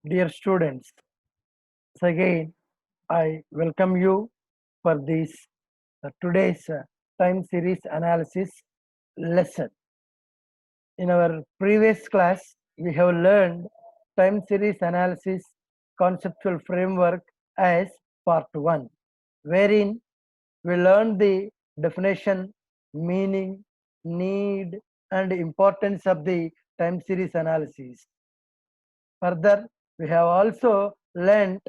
Dear students, once again I welcome you for this today's time series analysis lesson. In our previous class, we have learned time series analysis conceptual framework as part 1, wherein we learned the definition, meaning, need, and importance of the time series analysis. Further, we have also learnt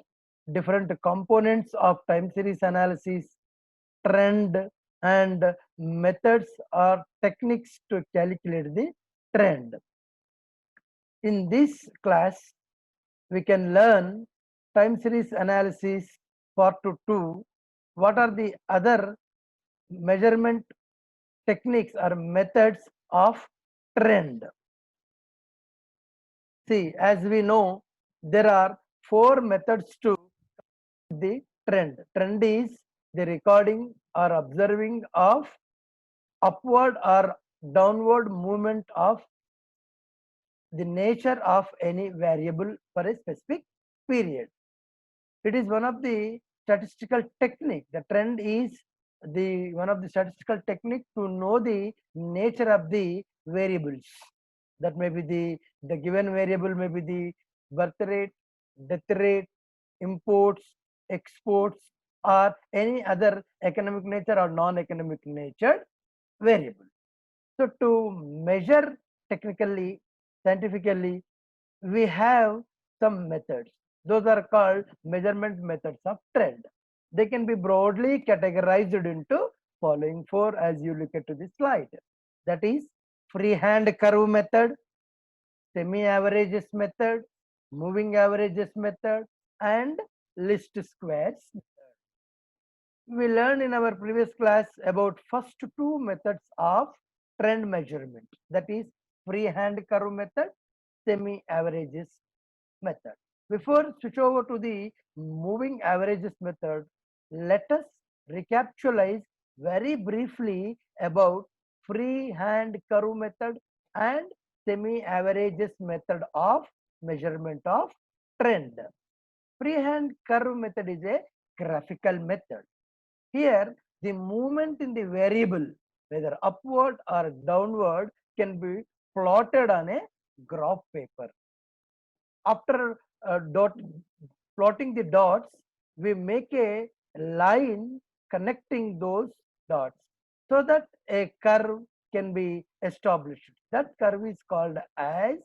different components of time series analysis, trend, and methods or techniques to calculate the trend. In this class, we can learn time series analysis part 2. What are the other measurement techniques or methods of trend? See, as we know, there are 4 methods to the trend. Trend is the recording or observing of upward or downward movement of the nature of any variable for a specific period. It is one of the statistical technique. The trend is the one of the statistical technique to know the nature of the variables. That may be the given variable may be the birth rate, death rate, imports, exports, or any other economic nature or non-economic nature variable. So to measure technically, scientifically, we have some methods. Those are called measurement methods of trend. They can be broadly categorized into following 4 as you look at the slide. That is freehand curve method, semi-averages method, moving averages method, and least squares. We learned in our previous class about first 2 methods of trend measurement. That is freehand curve method, semi-averages method. Before switch over to the moving averages method, let us recapitalize very briefly about freehand curve method and semi-averages method of measurement of trend. Freehand curve method is a graphical method. Here, the movement in the variable, whether upward or downward, can be plotted on a graph paper. After plotting the dots, we make a line connecting those dots so that a curve can be established. That curve is called as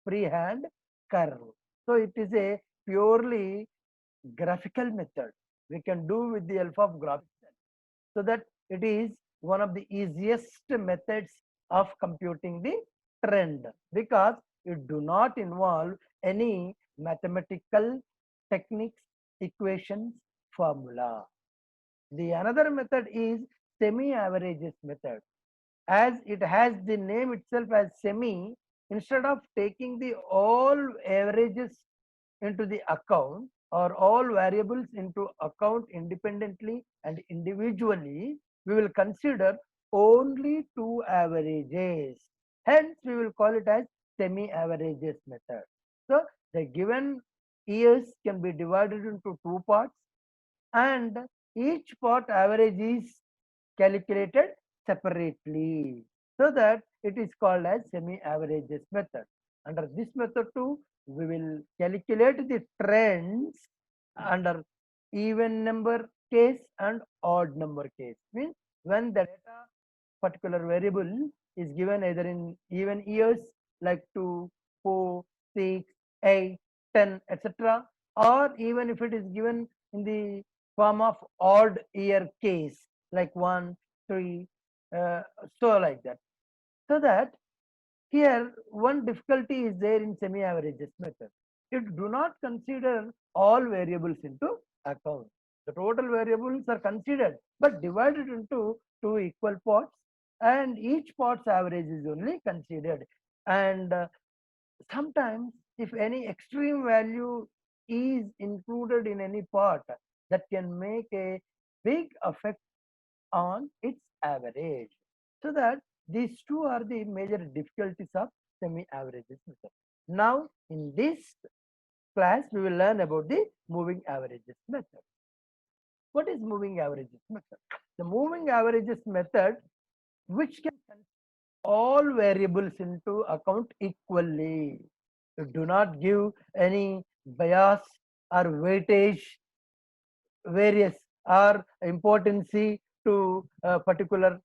freehand curve. So it is a purely graphical method. We can do with the help of graphics, so that it is one of the easiest methods of computing the trend, because it do not involve any mathematical techniques, equations, formula. The another method is semi-averages method. As it has the name itself as semi, instead of taking the all averages into the account or all variables into account independently and individually, we will consider only 2 averages. Hence, we will call it as semi-averages method. So, the given years can be divided into 2 parts, and each part average is calculated separately, so that it is called as semi-averages method. Under this method too, we will calculate the trends under even number case and odd number case. Means when the data particular variable is given either in even years like 2, 4, 6, 8, 10, etc., or even if it is given in the form of odd year case like 1, 3, uh, so like that. So that here one difficulty is there in semi-averages method. It do not consider all variables into account. The total variables are considered but divided into 2 equal parts, and each part's average is only considered. And sometimes if any extreme value is included in any part, that can make a big effect on its average. So that these two are the major difficulties of semi-averages method. Now, in this class we will learn about the moving averages method. What is moving averages method? The moving averages method, which can consider all variables into account equally. You do not give any bias or weightage, various or importancy to a particular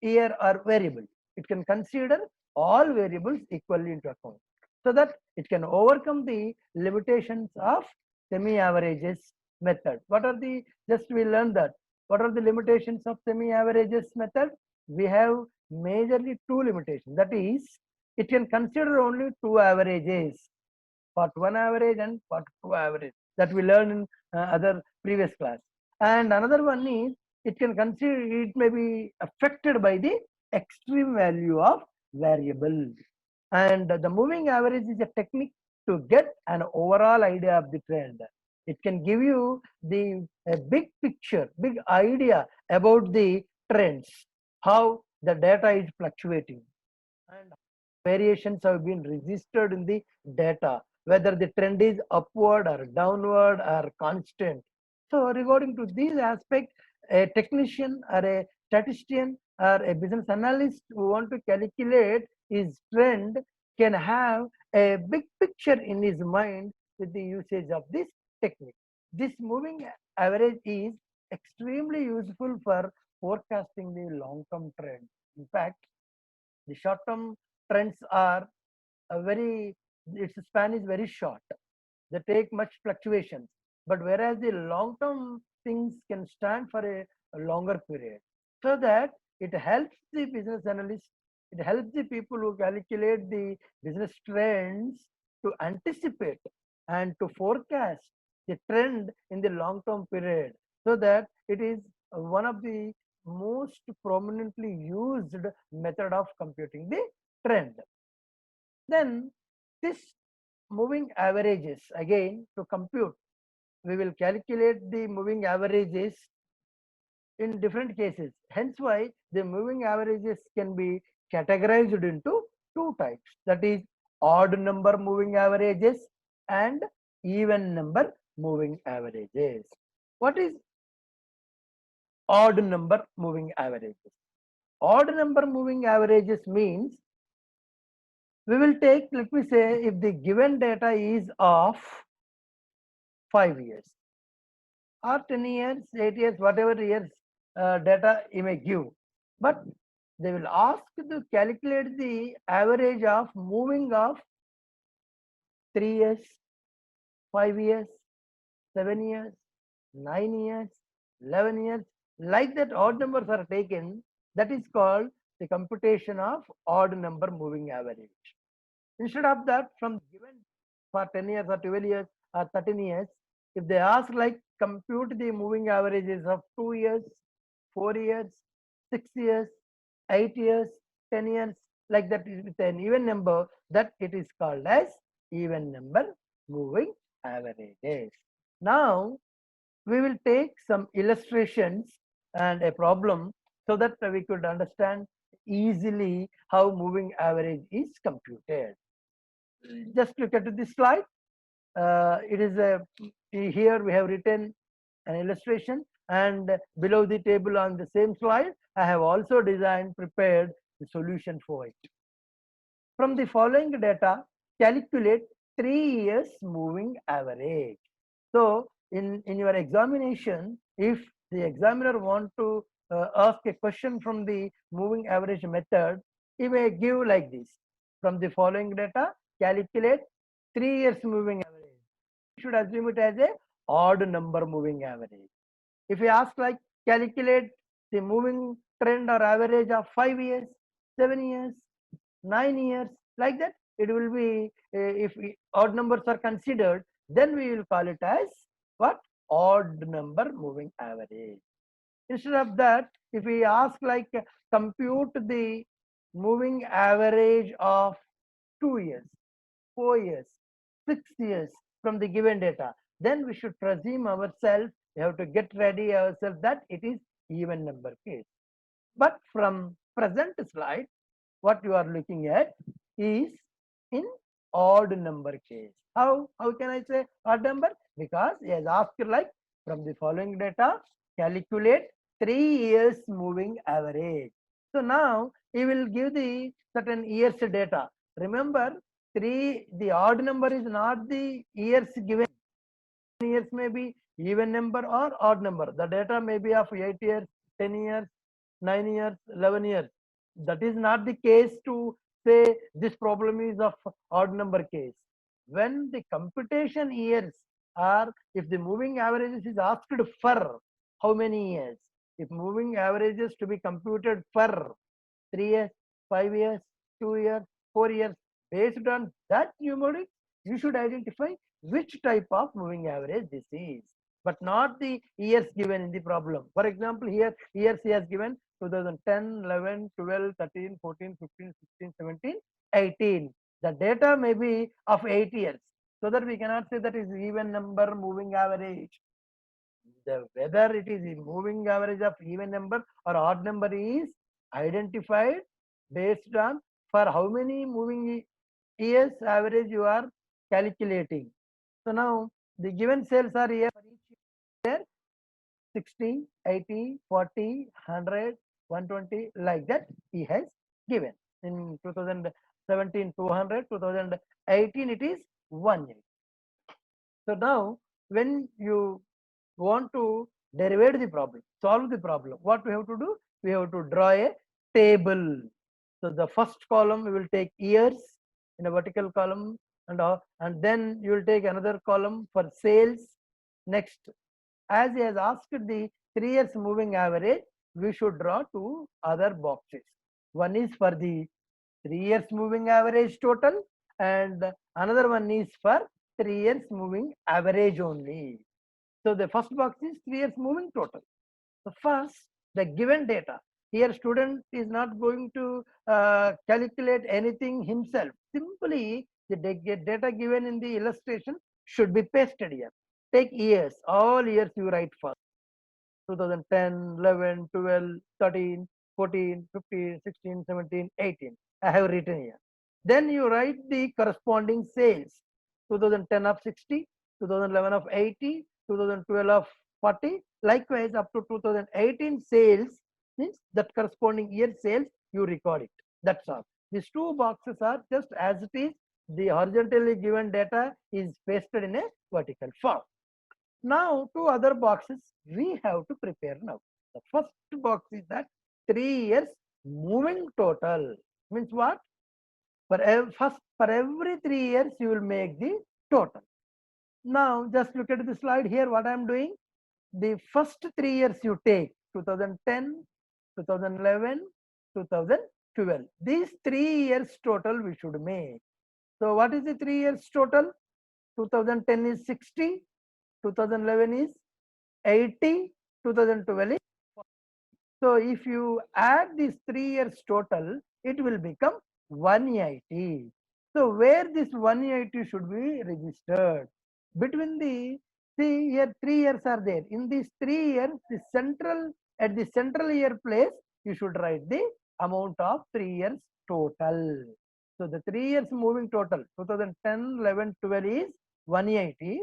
year or variable. It can consider all variables equally into account so that it can overcome the limitations of semi-averages method. What are the, just we learned that, what are the limitations of semi-averages method? We have majorly two limitations. That is, it can consider only two averages, part 1 average and part 2 average, that we learned in other previous class. And another one is, it can consider, it may be affected by the extreme value of variable. And the moving average is a technique to get an overall idea of the trend. It can give you the a big picture, big idea about the trends, how the data is fluctuating, and variations have been registered in the data, whether the trend is upward or downward or constant. So regarding to these aspects, a technician or a statistician or a business analyst who want to calculate his trend can have a big picture in his mind with the usage of this technique. This moving average is extremely useful for forecasting the long-term trend. In fact, the short-term trends are very, its span is very short. They take much fluctuations. But whereas the long-term things can stand for a longer period. So that it helps the business analyst, it helps the people who calculate the business trends to anticipate and to forecast the trend in the long-term period. So that it is one of the most prominently used method of computing the trend. Then this moving averages, again to compute, we will calculate the moving averages in different cases. Hence why the moving averages can be categorized into two types, that is odd number moving averages and even number moving averages. What is odd number moving averages? Odd number moving averages means, we will take, let me say, if the given data is of 5 years or 10 years, 8 years, whatever years data you may give, but they will ask to calculate the average of moving of 3 years, 5 years, 7 years, 9 years, 11 years, like that odd numbers are taken. That is called the computation of odd number moving average. Instead of that, from given for 10 years or 12 years or 13 years, if they ask like compute the moving averages of 2 years, 4 years, 6 years, 8 years, 10 years, like that with an even number, that it is called as even number moving averages. Now we will take some illustrations and a problem so that we could understand easily how moving average is computed. Just look at this slide. It is a, here we have written an illustration, and below the table on the same slide I have also prepared the solution for it. From the following data, calculate 3 years moving average. So in your examination, if the examiner want to ask a question from the moving average method, he may give like this: from the following data, calculate 3 years moving average. You should assume it as a odd number moving average. If you ask like calculate the moving trend or average of 5 years, 7 years, 9 years, like that, it will be, if odd numbers are considered, then we will call it as what? Odd number moving average. Instead of that, if we ask like compute the moving average of 2 years, 4 years, 6 years from the given data, then we should presume ourselves, we have to get ready ourselves that it is even number case. But from present slide, what you are looking at is in odd number case. How can I say odd number? Because he has asked like from the following data, calculate 3 years moving average. So now he will give the certain years data. Remember, the odd number is not the years given. Years may be even number or odd number. The data may be of 8 years, 10 years, 9 years, 11 years. That is not the case to say this problem is of odd number case. When the computation years are, if the moving averages is asked for how many years? If moving averages to be computed for 3 years, 5 years, 2 years, 4 years, based on that numeric, you should identify which type of moving average this is, but not the years given in the problem. For example, here years he has given 2010, 11, 12, 13, 14, 15, 16, 17, 18. The data may be of 8 years, so that we cannot say that is even number moving average. Whether it is a moving average of even number or odd number is identified based on for how many moving years average you are calculating. So now the given sales are here for each year 60, 80, 40, 100, 120, like that he has given. In 2017 200, 2018 it is 180. So now when you want to derivate the problem, solve the problem, what we have to do? We have to draw a table. So the first column we will take years in a vertical column, and then you will take another column for sales. Next, as he has asked the 3 years moving average, we should draw two other boxes. One is for the 3 years moving average total, and another one is for 3 years moving average only. So the first box is 3 years moving total. So first, the given data. Here student is not going to calculate anything himself. Simply the data given in the illustration should be pasted here. Take years, all years you write first. 2010, 11, 12, 13, 14, 15, 16, 17, 18. I have written here. Then you write the corresponding sales. 2010 of 60, 2011 of 80, 2012 of 40. Likewise, up to 2018 sales means that corresponding year sales, you record it. That's all. These two boxes are just as it is. The horizontally given data is pasted in a vertical form. Now, two other boxes we have to prepare now. The first box is that 3 years moving total. Means what? For every 3 years, you will make the total. Now, just look at the slide here. What I am doing? The first 3 years you take 2010, 2011, 2012. These 3 years total we should make. So, what is the 3 years total? 2010 is 60, 2011 is 80, 2012 is 40. So if you add these 3 years total, it will become 180. So where this 180 should be registered? Between the, see here 3 years are there. In these 3 years, at the central year place, you should write the amount of 3 years total. So the 3 years moving total, 2010, 11, 12 is 180.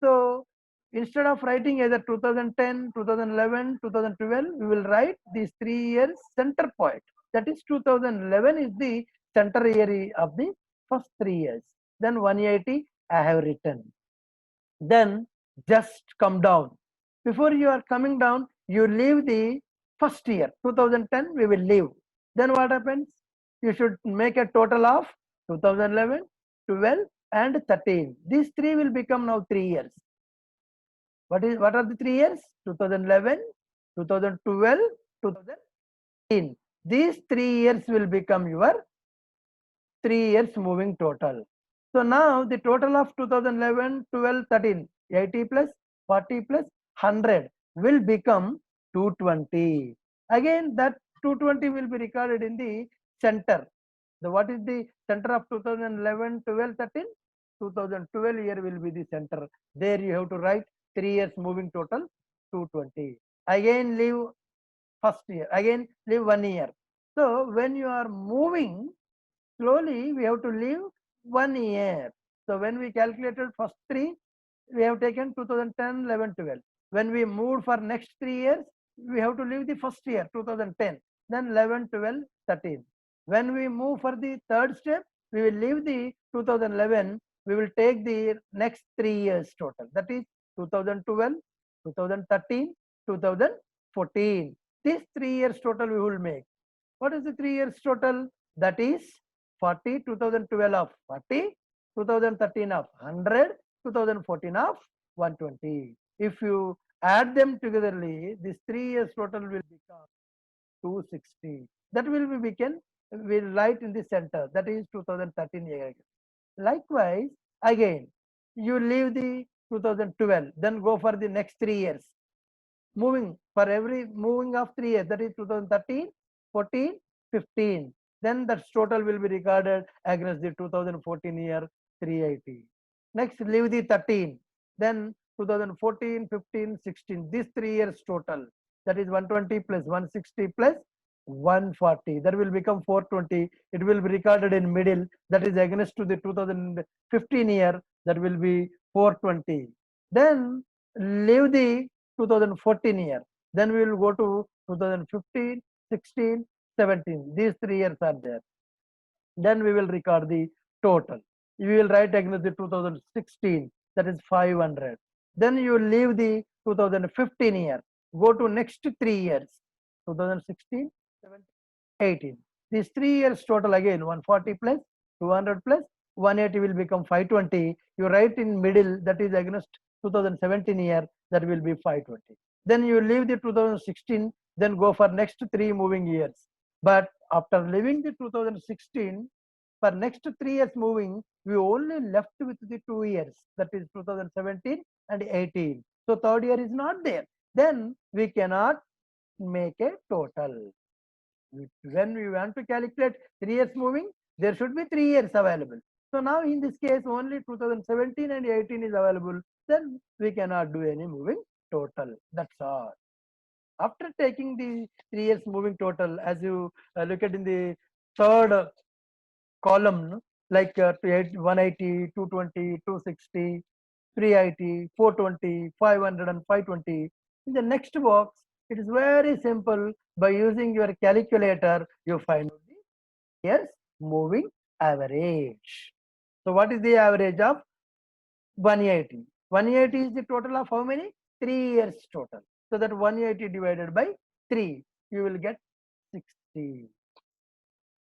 So instead of writing either 2010, 2011, 2012, we will write these 3 years center point. That is 2011 is the center year of the first 3 years. Then 180 I have written. Then just come down. Before you are coming down, you leave the first year, 2010 we will leave. Then what happens? You should make a total of 2011, 12 and 13. These three will become now 3 years. What are the 3 years? 2011, 2012, 2013. These 3 years will become your 3 years moving total. So now the total of 2011, 12, 13, 80 plus 40 plus 100 will become 220. Again that 220 will be recorded in the center. What is the center of 2011, 12, 13? 2012 year will be the center. There you have to write 3 years moving total 220. Again leave first year. Again leave 1 year. So when you are moving slowly, we have to leave 1 year. So when we calculated first three, we have taken 2010, 11, 12. When we moved for next 3 years, we have to leave the first year, 2010, then 11, 12, 13. When we move for the third step, we will leave the 2011, we will take the next 3 years total. That is 2012, 2013, 2014. These 3 years total we will make. What is the 3 years total? That is 40, 2012 of 40, 2013 of 100, 2014 of 120. If you add them togetherly, this 3 years total will become 260. That will be will write in the center. That is 2013 year. Likewise, again, you leave the 2012, then go for the next 3 years. Moving for every moving of 3 years, that is 2013, 14, 15. Then that total will be recorded against the 2014 year 380. Next, leave the 13. Then 2014, 15, 16. These 3 years total. That is 120 plus 160 plus 140. That will become 420. It will be recorded in middle. That is against to the 2015 year. That will be 420. Then leave the 2014 year. Then we will go to 2015, 16, 17. These 3 years are there. Then we will record the total. You will write against the 2016, that is 500. Then you leave the 2015 year. Go to next 3 years, 2016, 17, 18. These 3 years total again 140 plus 200 plus 180 will become 520. You write in middle, that is against 2017 year, that will be 520. Then you leave the 2016, then go for next 3 moving years. But after leaving the 2016, for next 3 years moving, we only left with the 2 years, that is 2017 and 18. So third year is not there. Then we cannot make a total. When we want to calculate 3 years moving, there should be 3 years available. So now in this case only 2017 and 18 is available, then we cannot do any moving total. That's all. After taking the 3 years moving total, as you look at in the third column, like 180, 220, 260, 380, 420, 500 and 520. In the next box, it is very simple. By using your calculator, you find the years moving average. So what is the average of 180? 180 is the total of how many? 3 years total. So that 180 divided by 3, you will get 60.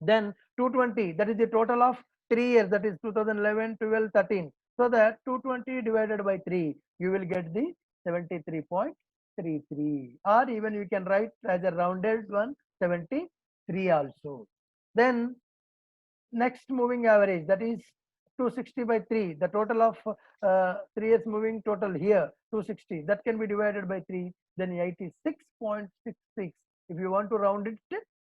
Then 220, that is the total of 3 years, that is 2011, 12, 13. So that 220 divided by 3, you will get the 73.33, or even you can write as a rounded one, 73 also. Then next moving average, that is 260 by 3, the total of 3 years moving total here 260, that can be divided by 3, then 86.66. If you want to round it,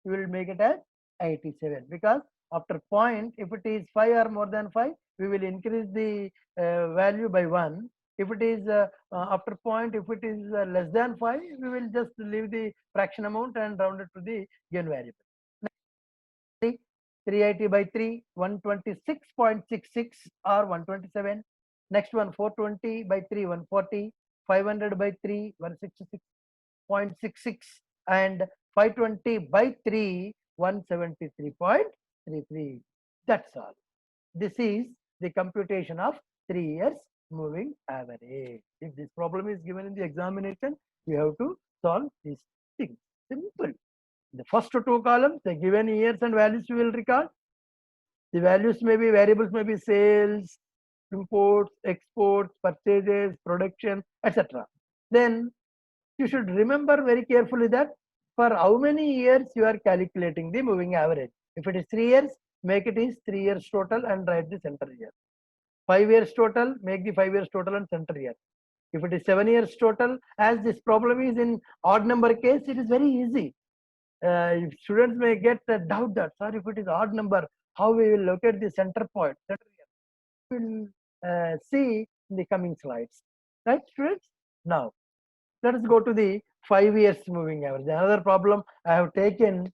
you will make it as 87, because after point, if it is 5 or more than 5, we will increase the value by 1. If it is after point, if it is less than 5, we will just leave the fraction amount and round it to the given variable. 380 by 3, 126.66 or 127. Next one, 420 by 3, 140. 500 by 3, 166.66, and 520 by 3, 173.33. That's all. This is the computation of 3 years moving average. If this problem is given in the examination, you have to solve these things. Simple. The first 2 columns, the given years and values you will record. The values may be, variables may be sales, imports, exports, purchases, production, etc. Then you should remember very carefully that for how many years you are calculating the moving average. If it is 3 years, make it is 3 years total and write the center year. 5 years total, make the 5 years total and center year. If it is 7 years total, as this problem is in odd number case, it is very easy. Students may get a doubt that, sir, if it is odd number, how we will locate the center point? We will see in the coming slides. Right, students? Now, let us go to the 5 years moving average. Another problem I have taken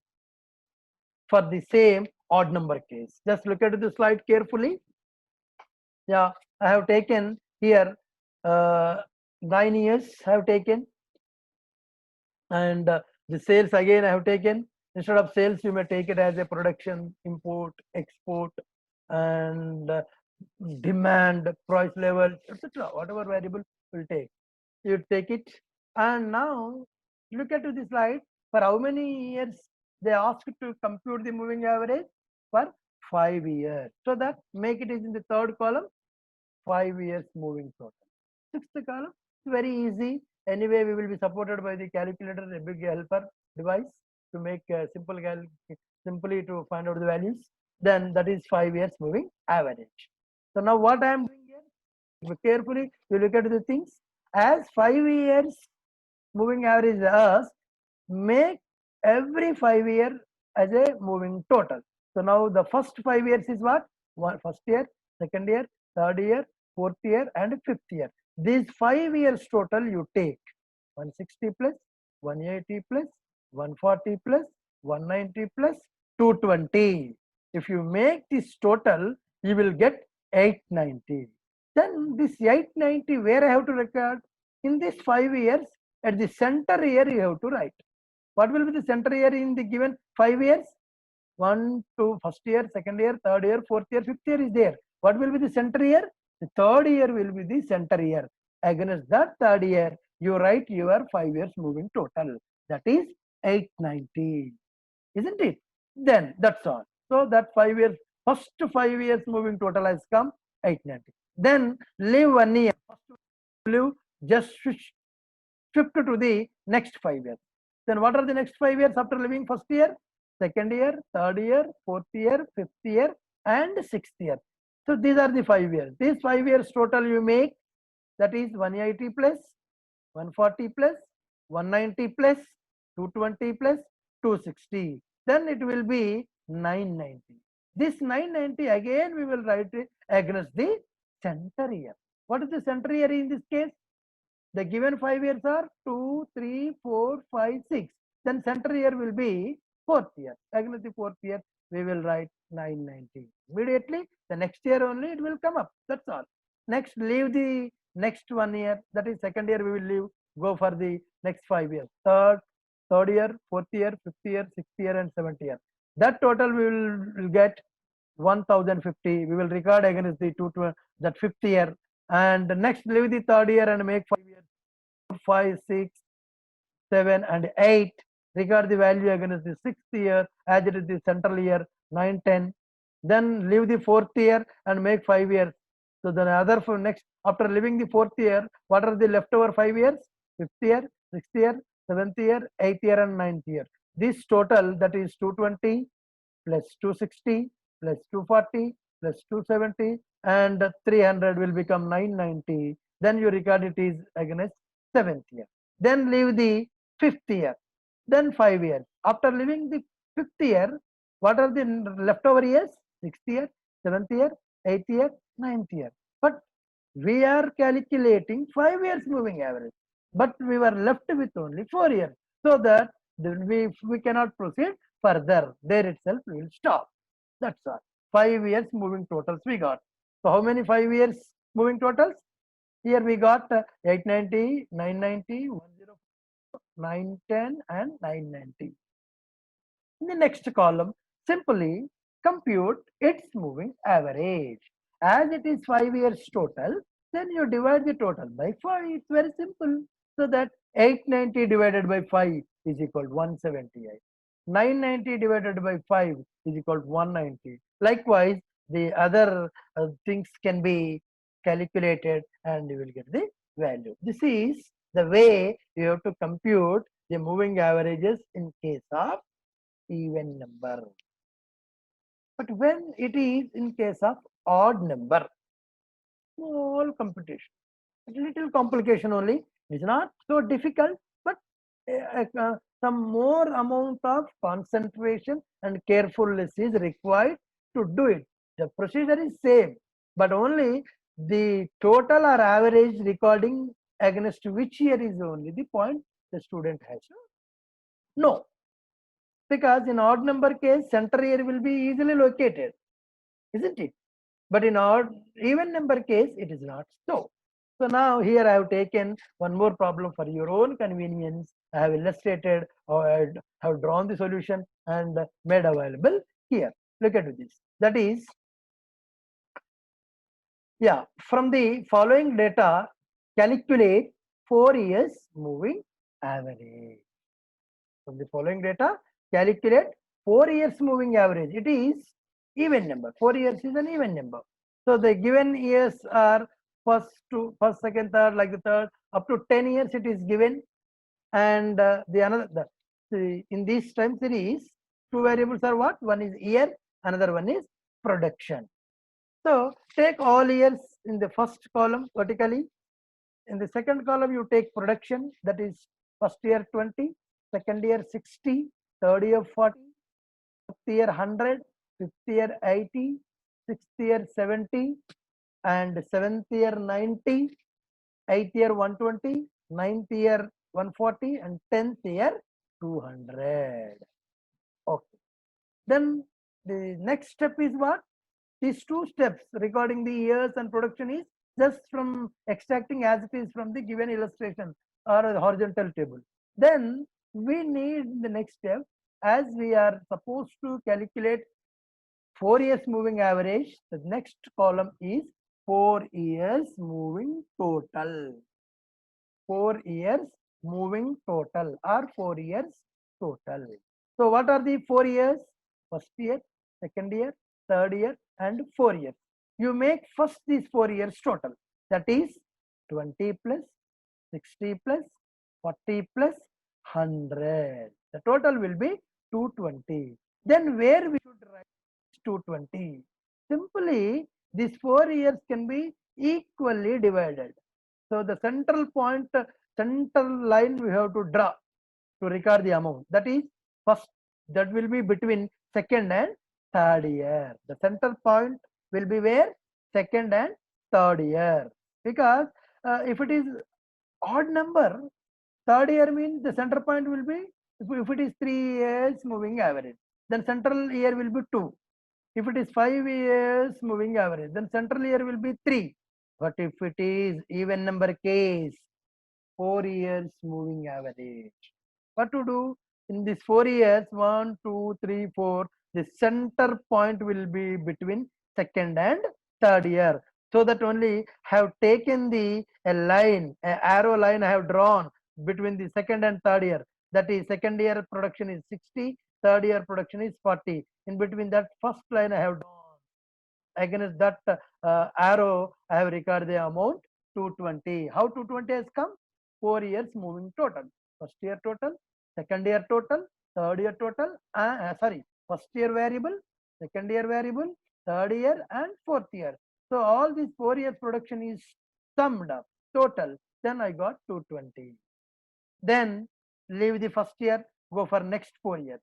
for the same odd number case. Just look at the slide carefully. Yeah, I have taken here 9 years I have taken, and the sales again I have taken. Instead of sales, you may take it as a production, import, export, and demand, price level, etc. Whatever variable will take, you take it. And now look at the slide. For how many years they asked to compute the moving average? For 5 years. So that make it is in the third column, 5 years moving total. Sixth column, very easy. Anyway, we will be supported by the calculator, a big helper device to make simply to find out the values. Then that is 5 years moving average. So now what I am doing here, carefully you look at the things. As 5 years moving average is asked, make every 5 year as a moving total. So now the first 5 years is what? First year, second year, third year, fourth year, and fifth year. These 5 years total you take 160 plus, 180 plus, 140 plus, 190 plus, 220. If you make this total, you will get 890. Then this 890, where I have to record? In this 5 years, at the center year you have to write. What will be the center year in the given 5 years? 1, 2, first year, second year, third year, fourth year, fifth year is there. What will be the center year? The third year will be the center year. Against that third year, you write your 5 years moving total. That is 890. Isn't it? Then that's all. So that 5 years, first 5 years moving total has come 890. Then leave 1 year. Leave, just shift to the next 5 years. Then what are the next 5 years after living first year, second year, third year, fourth year, fifth year, and sixth year? So these are the 5 years. These 5 years total you make, that is 180 plus, 140 plus, 190 plus, 220 plus, 260. Then it will be 990. This 990 again we will write it against the center year. What is the center year in this case? The given 5 years are 2, 3, 4, 5, 6. Then center year will be fourth year. Against the fourth year, we will write 990. Immediately, the next year only it will come up. That's all. Next, leave the next 1 year. That is second year we will leave. Go for the next 5 years. Third year, fourth year, fifth year, sixth year, and seventh year. That total we will get 1050. We will record against the that fifth year. And next leave the third year and make 5 years. 5, 6, 7, and 8. Regard the value against the sixth year as it is the central year, 9, 10. Then leave the fourth year and make 5 years. So then other for next, after leaving the fourth year, what are the leftover 5 years? Fifth year, sixth year, seventh year, eighth year, and ninth year. This total, that is 220 plus 260 plus 240 plus 270 and 300 will become 990. Then you record it is against seventh year. Then leave the fifth year. Then 5 years. After leaving the fifth year, what are the leftover years? Sixth year, seventh year, eighth year, ninth year. But we are calculating 5 years moving average. But we were left with only 4 years. So that we cannot proceed further. There itself we will stop. That's all. 5 years moving totals we got. So how many 5 years moving totals? Here we got 890, 990, 104, 910, and 990. In the next column, simply compute its moving average. As it is 5 years total, then you divide the total by 5. It's very simple. So that 890 divided by 5 is equal to 178. 990 divided by 5 is equal to 190. Likewise, the other things can be calculated and you will get the value. This is the way you have to compute the moving averages in case of even number. But when it is in case of odd number, small computation, little complication only. It's not so difficult, but some more amount of concentration and carefulness is required to do it. The procedure is same, but only the total or average recording against which year is only the point the student has to know. Because in odd number case, center year will be easily located, isn't it? but in odd even number case it is not so. So now here I have taken one more problem for your own convenience. I have illustrated or I have drawn the solution and made available here. Look at this. That is, yeah, from the following data, calculate 4 years moving average. From the following data, calculate 4 years moving average. It is even number. 4 years is an even number. So the given years are first, second, third, like the third, up to 10 years it is given. And in this time series, two variables are what? One is year, another one is production. So take all years in the first column vertically. In the second column, you take production, that is first year 20, second year 60, third year 40, fourth year 100, fifth year 80, sixth year 70, and seventh year 90, eighth year 120, ninth year 140, and 10th year 200. Okay. Then the next step is what? These two steps regarding the years and production is just from extracting as it is from the given illustration or the horizontal table. Then we need the next step, as we are supposed to calculate 4 years moving average. The next column is 4 years moving total. 4 years moving total or 4 years total. So what are the 4 years? First year, second year, third year, and 4 years. You make first these 4 years total. That is 20 plus 60 plus 40 plus 100. The total will be 220. Then where we should write 220? Simply these 4 years can be equally divided. So the central point, central line we have to draw to record the amount. That is first, that will be between second and third year. The central point will be where? Second and third year. Because if it is odd number, third year means the center point will be, if it is 3 years moving average, then central year will be 2. If it is 5 years moving average, then central year will be 3. But if it is even number case, 4 years moving average, what to do? In this 4 years, 1, 2, 3, 4, the center point will be between second and third year. So that only have taken the a line, a arrow line I have drawn between the second and third year. That is, second year production is 60, third year production is 40. In between that first line I have drawn. Against that arrow, I have recorded the amount 220. How 220 has come? 4 years moving total. First year total, second year total, third year total, first year variable, second year variable, third year, and fourth year. So all these 4 years production is summed up total. Then I got 220. Then leave the first year, go for next 4 years.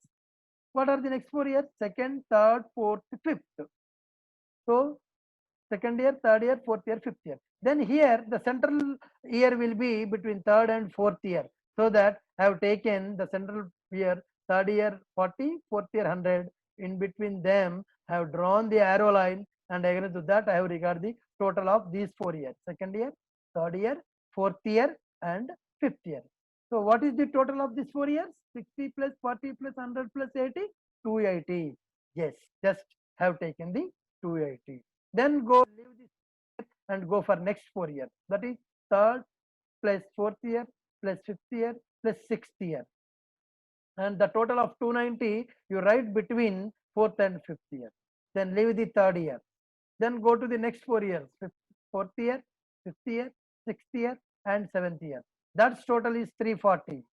What are the next 4 years? Second, third, fourth, fifth. So second year, third year, fourth year, fifth year. Then here the central year will be between third and fourth year. So that I have taken the central year, third year 40, fourth year 100. In between them, I have drawn the arrow line, and against to that I have regarded the total of these 4 years. Second year, third year, fourth year, and fifth year. So what is the total of these 4 years? 60 plus 40 plus 100 plus 80, 280. Yes, just have taken the 280. Then go leave this and go for next 4 years. That is third plus fourth year plus fifth year plus sixth year. And the total of 290 you write between fourth and fifth year. Then leave the third year. Then go to the next 4 years. Fourth year, fifth year, sixth year, and seventh year. That's total is 340.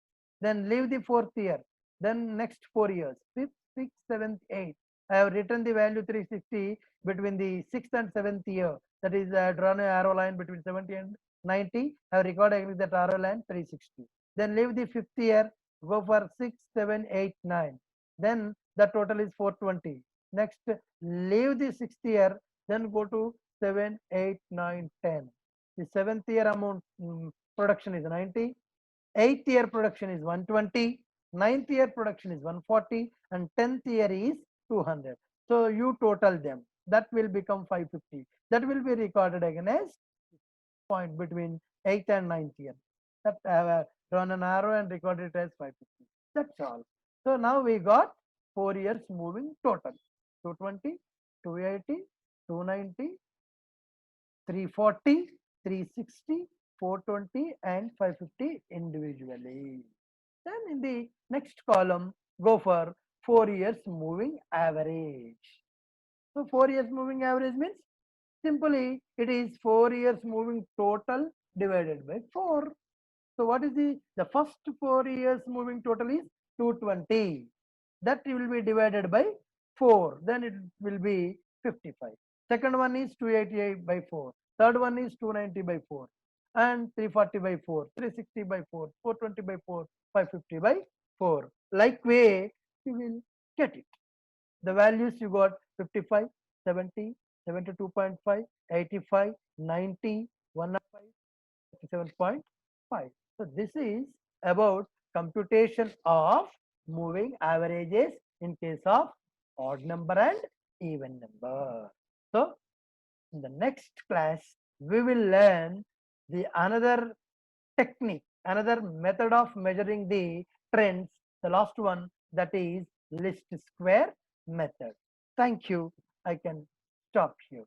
Then leave the fourth year. Then next 4 years. Fifth, sixth, seventh, eighth. I have written the value 360 between the sixth and seventh year. That is drawn an arrow line between 70 and 90. I have recorded that arrow line 360. Then leave the fifth year. Go for 6, 7, 8, 9. Then the total is 420. Next, leave the sixth year. Then go to 7, 8, 9, 10. The seventh year amount production is 90. Eighth year production is 120. Ninth year production is 140. And 10th year is 200. So you total them. that will become 550. That will be recorded again as point between 8 and 90. That drawn an arrow and recorded it as 550. That's all. So now we got 4 years moving total: 220, 280, 290, 340, 360, 420, and 550 individually. Then in the next column, go for 4 years moving average. So 4 years moving average means simply it is 4 years moving total divided by 4. So what is the first 4 years moving total is 220. That will be divided by 4. Then it will be 55. Second one is 288 by 4. Third one is 290 by 4. And 340 by 4, 360 by 4, 420 by 4, 550 by 4. Like way you will get it. The values you got: 55, 70, 72.5, 85, 90, 105, 37.5. So this is about computation of moving averages in case of odd number and even number. So in the next class, we will learn the another technique, another method of measuring the trends, the last one, that is least square method. Thank you. I can stop here.